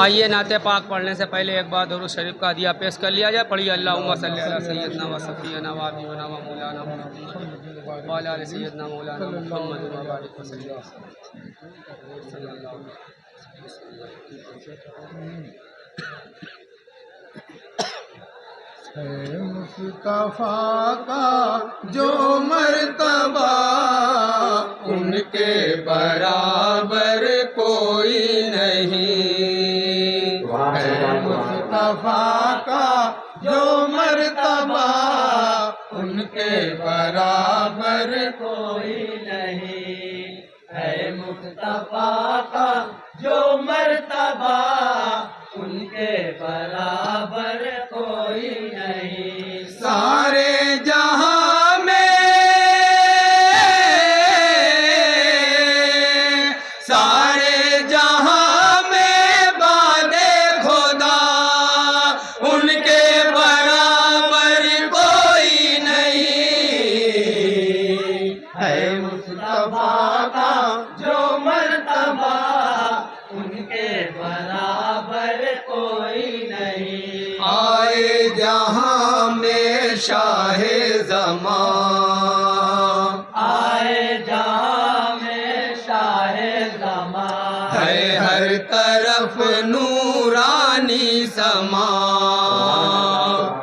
آئیے نعت پاک پڑھنے سے پہلے ایک بار درود شریف کا ہدیہ پیش کر لیا جائے. پڑھیے اللہم صلی علی سیدنا و صفینا و حبیبنا و مولانا محمد و علی آل سیدنا مولانا محمد و بارک وسلم صلی اللہ علیہ ہے مصطفیٰ کا جو مرتبہ ان کے برابر کوئی نہیں. ہے مصطفیٰ کا جو مرتبہ ان کے برابر کوئی نہیں. ہے مصطفیٰ کا جو مرتبہ ان کے برابر کوئی نہیں. سارے جہاں میں سارے جہاں میں باد خدا ان کے برابر کوئی نہیں. ہے مصطفیٰ کا جو مرتبہ ان کے برابر کوئی نہیں. آئے جہاں میں شاہ زمان آئے جہاں میں شاہ زمان ہے ہر طرف نورانی سما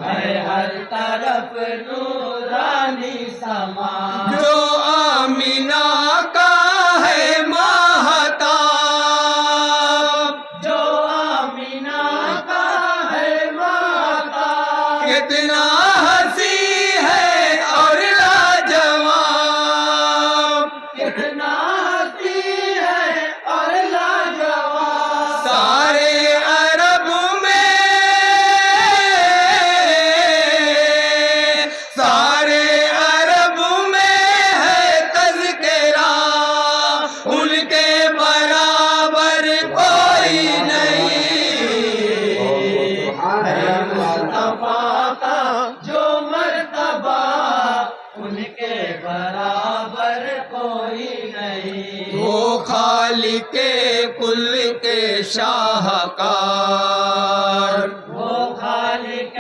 ہے ہر طرف نورانی سما. جو آمینہ کا ہے مہتاب جو آمینہ کا ہے مہتاب کتنا ہنسی ہے اور لاجواب کتنا ہنسی ہے اور لاجواب. سارے عرب میں سارے عرب میں ہے تذکرہ ان کے برابر کوئی نہیں. ہے مصطفیٰ کا جو مرتبہ ان کے برابر کوئی نہیں. وہ خالق کل کے شاہکار وہ خالق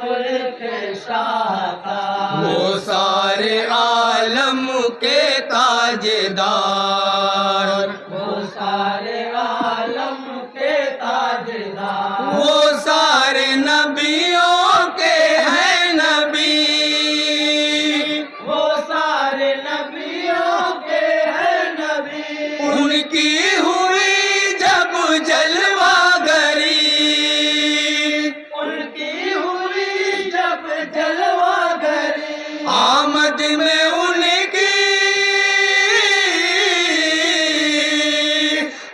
کل کے شاہکار وہ سارے عالم کے تاجدار وہ سارے عالم کے تاجدار وہ سارے نبیوں کے ہیں نبی وہ سارے نبیوں کے ہیں نبی. ان کی ہوئی جب جلوہ گری ان کی ہوئی جب جلوہ گری آمد میں ان کی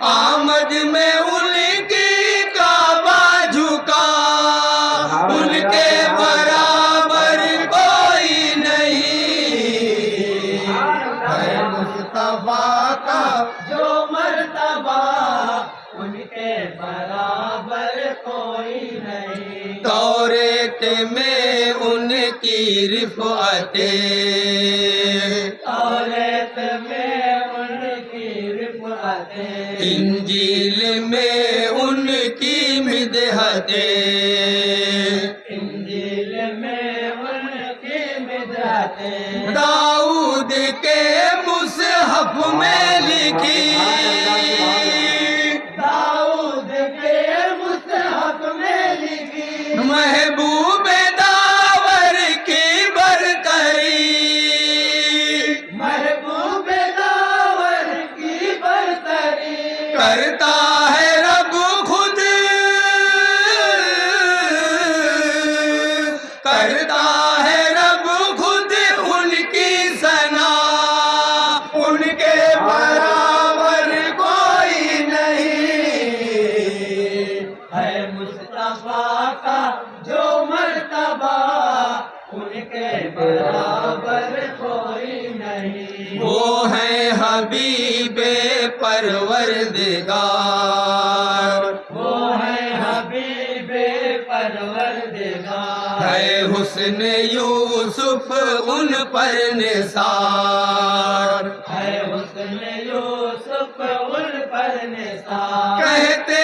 آمد میں ان کی کعبہ جھکا ان کے برابر کوئی نہیں. ہے مصطفیٰ کا جو مرتبہ ان کے برابر کوئی نہیں. توریت میں ان کی رفعتیں توریت میں ان کی رفعتیں انجیل میں ان کی مدحتیں انجیل میں ان کی مدحتیں داؤد کے مصحف میں لکھی داؤد کے مصحف میں لکھی محبوب داور کی برتری محبوب داور کی برتری کرتا ہے رب خود کرتا ہے رب خود ان کی ثنا ان کے برابر کوئی نہیں. ہے مصطفیٰ کا جو مرتبہ ان کے برابر کوئی نہیں. وہ ہے حبیب پروردگار وہ ہے حبیب پروردگار ہے حسن یوسف ان پر نثار ہے حسن یوسف ان پر نثار. کہتے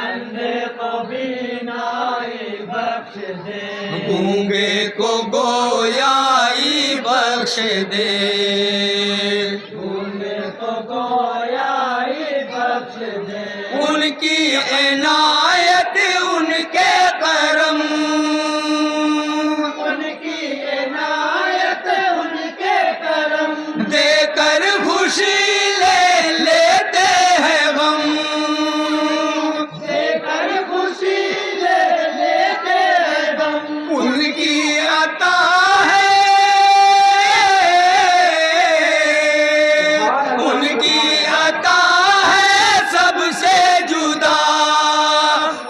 اندھے کو بینائی بخش دے گونگے کو گویائی بخش دے گونگے کو گویائی بخش دے ان کی عنایت ان کے کرم ان کی عنایت ان کے کرم دے کر خوشی لے لیتے ہیں غم دے کر خوشی لے لیتے ہیں غم ان کی عطا ہے ان کی عطا ہے سب سے جدا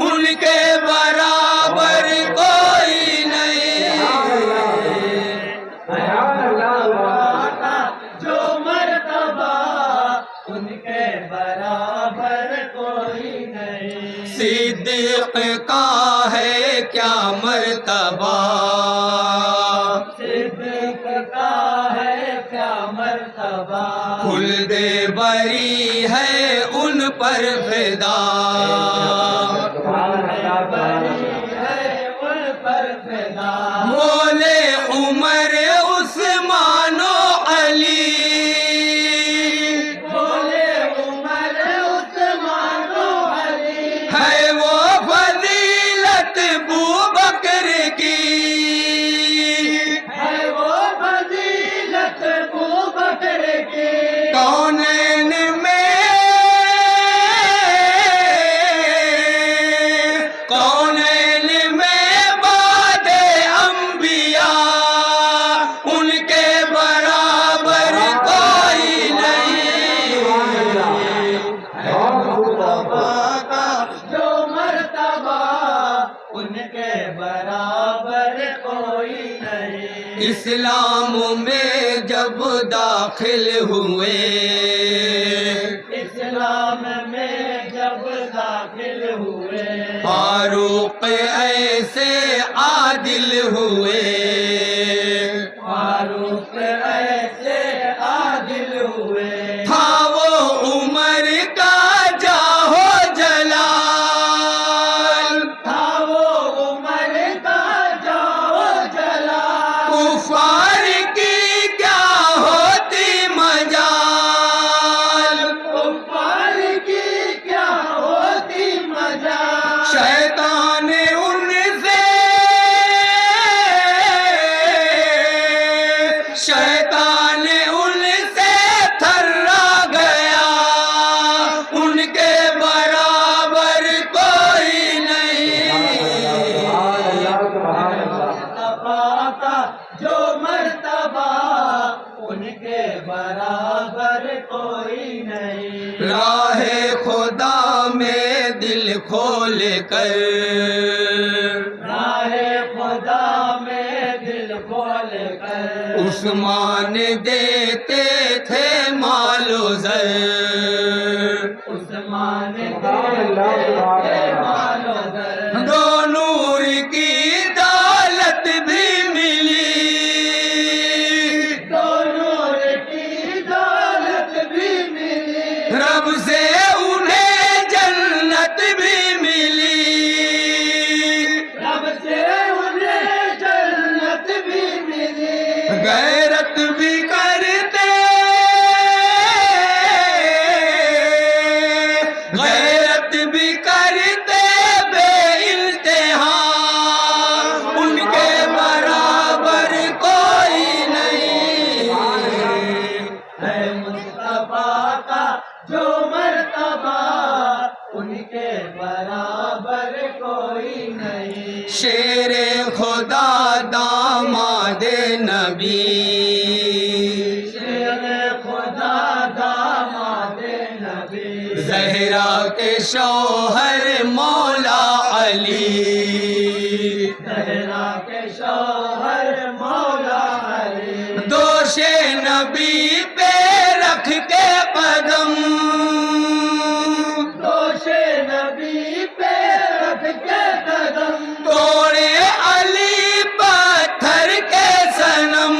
ان کے برابر کوئی نہیں جو مرتبہ ان کے برابر کوئی نہیں صدیق کا ہے کیا مرتبہ صدیق کا ہے کیا مرتبہ خلد بری ہے ان پر فدا بری ہے ان پر فدا بولے عمر عثمان و علی بولے عمر عثمان و علی ہے وہ فضیلت بوبکر کی ہے وہ فضیلت ابوبکر کی کونین میں کونین میں بعد انبیاء ان کے برابر کوئی نہیں جو مرتبہ ان کے برابر کوئی نہیں اسلام میں جب داخل ہوئے اسلام میں جب داخل ہوئے فاروق ایسے عادل ہوئے فاروق ایسے عادل ہوئے تھا وہ عمر کا جاہو جلال تھا وہ عمر کا جاؤ جلا کفار کی کیا ہوتی مجال کفار کی کیا ہوتی مزہ شیطان ان سے شیطان ان سے تھرا گیا ان کے برابر کوئی نہیں مرتبہ کا جو مرتبہ ان کے برابر کوئی نہیں راہ خدا میں دل کھول کر راہ خدا میں دل کھول کر عثمان دیتے تھے مال و زر عثمان دیتے مال و زر دو نور کی دولت بھی ملی تو نور کی دولت بھی ملی رب سے انہیں جنت بھی ملی رب سے انہیں جنت بھی ملی غیرت بھی کرتے غیرت بھی کرتے بے انتہا ان کے برابر کوئی نہیں ہے مصطفیٰ کا جو مرتبہ ان کے برابر کوئی نہیں شیر خدا داماد نبی شیر خدا داماد نبی زہرا کے شوہر مولا علی زہرا کے شوہر مولا علی دوش نبی پہ رکھ کے قدم دوش نبی پہ رکھ کے قدم توڑے علی پتھر کے صنم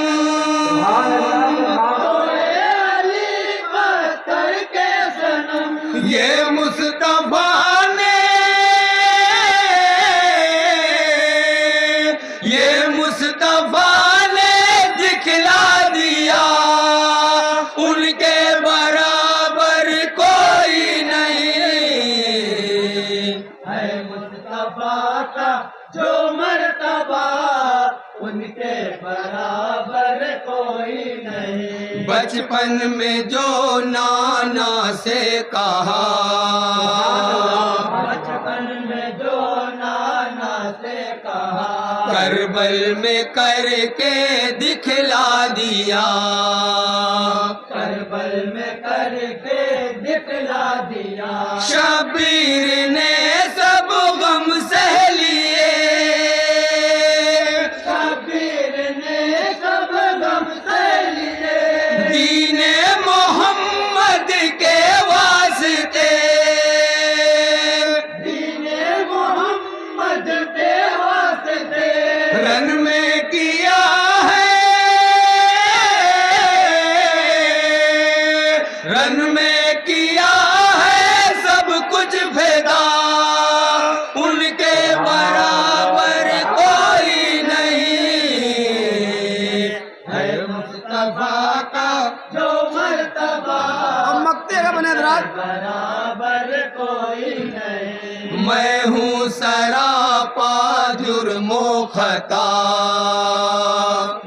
توڑے علی پتھر کے صنم یہ مصطفیٰ کا جو مرتبہ ان کے برابر کوئی نہیں. بچپن میں جو نانا سے کہا، بچپن میں جو نانا سے کہا، کربل میں کر کے دکھلا دیا. کربل میں کر کے دکھلا دیا. شبیر نے سب غم سہ لیے، شبیر نے سب غم سہ لیے. دین محمد کے واسطے، دین محمد کے واسطے رن میں کیا ہے، رن میں کیا ہے سب کچھ فدا. ان کے برابر کوئی نہیں ہے مصطفیٰ کا جو مرتبہ مکتے کا بنے حضرات. برابر کوئی نہیں. میں ہوں سراپا جرم و خطا،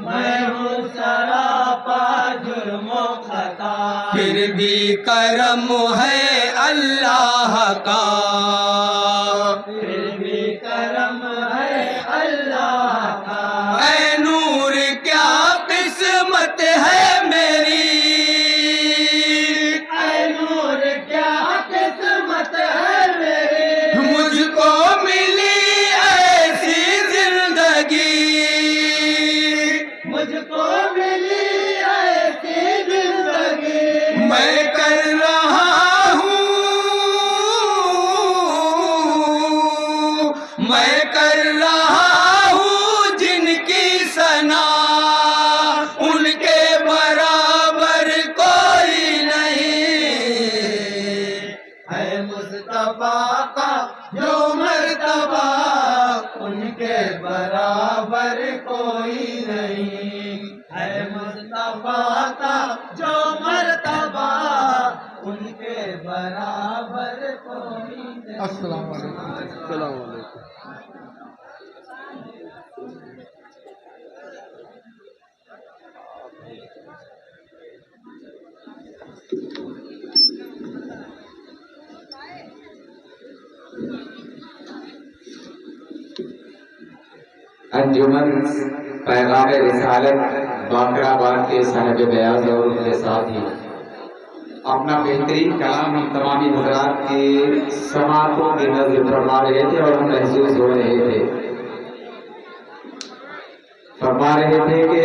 میں ہوں سراپا جرم و خطا، پھر بھی کرم ہے اللہ کا. پھر بھی کرم ہے اللہ کا. اے نور کیا قسمت ہے میری، اے نور کیا قسمت ہے میری، مجھ کو ملی ایسی زندگی. مجھ کو ملی ایسی زندگی. میں کر رہا ہوں، میں کر رہا ہوں جن کی ثنا، ان کے برابر کوئی نہیں ہے مصطفیٰ کا جو مرتبہ ان کے برابر کوئی نہیں. ہے مصطفیٰ کا جو مرتبہ ان کے برابر کوئی نہیں. السلام علیکم. السلام علیکم. انجمن پیغام رسالت باقر آباد کے صاحب بیاض اور ان کے ساتھ ہی اپنا بہترین کلام ہم تمامی حضرات کی سماعتوں کی نظر فرما رہے تھے اور ہم محسوس ہو رہے تھے. فرما رہے تھے کہ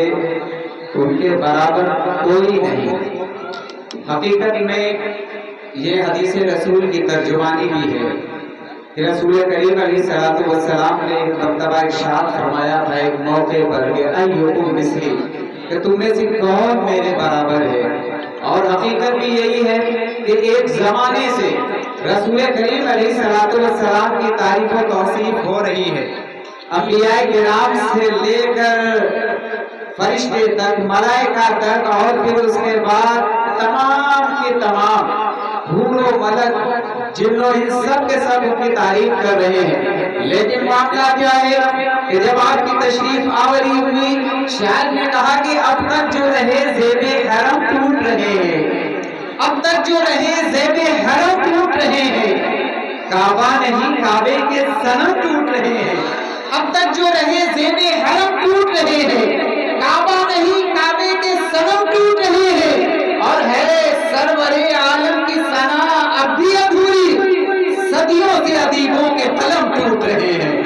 ان کے برابر کوئی نہیں. حقیقت میں یہ حدیث رسول کی ترجمانی بھی ہے کہ رسول کریم علیہ الصلوۃ والسلام نے ایک مرتبہ ارشاد فرمایا تھا ایک موقع پر کہ ایکم مثلی، کہ تم میں سے کون میرے برابر ہے. اور حقیقت بھی یہی ہے کہ ایک زمانے سے رسول کریم علیہ الصلوۃ والسلام کی تعریف و توصیف ہو رہی ہے. انبیاء کرام سے لے کر فرشتے تک، ملائکہ تک، اور پھر اس کے بعد تمام کے تمام حور و ملک، جنوں ان سب کے سب ان کی تعریف کر رہے ہیں. لیکن معاملہ کیا ہے کہ جب آپ کی تشریف آوری ہوئی، شاعر نے کہا کہ اب تک جو رہے زیب حرم ٹوٹ رہے ہیں، اب تک جو رہے زیب حرم ٹوٹ رہے ہیں، کعبہ نہیں کعبے کے صنم ٹوٹ رہے ہیں. اب تک جو رہے زیب حرم ٹوٹ رہے ہیں، کعبہ نہیں کعبے کے صنم ٹوٹ رہے ہیں. اور ہے سرور عالم کی ثنا اب بھی ادھوری، صدیوں سے ادیبوں کے قلم ٹوٹ رہے ہیں،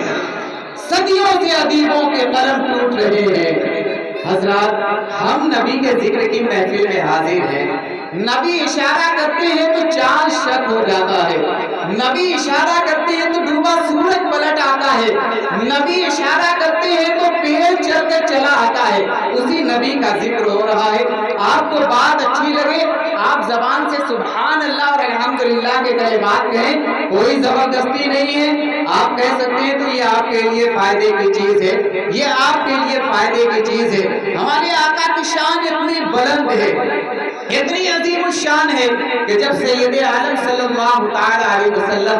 صدیوں سے ادیبوں کے قلم ٹوٹ رہے ہیں. حضرات، ہم نبی کے ذکر کی محفل میں حاضر ہیں. نبی اشارہ کرتے ہیں تو چاند شک ہو جاتا ہے، نبی اشارہ کرتے ہیں تو ڈوبا سورج پلٹ آتا ہے، نبی اشارہ کرتے ہیں تو پیڑ چل کر چلا آتا ہے. اسی نبی کا ذکر ہو رہا ہے. آپ کو بات اچھی لگے، آپ زبان سے سبحان اللہ اور الحمدللہ کے کلمات کہیں، کوئی زبردستی نہیں ہے. آپ کہہ سکتے ہیں تو یہ آپ کے لیے فائدے کی چیز ہے، یہ آپ کے لیے فائدے کی چیز ہے. ہمارے آقا کی شان اتنی بلند ہے، اتنی عظیم الشان ہے کہ جب سید عالم صلی اللہ تعالی علیہ وسلم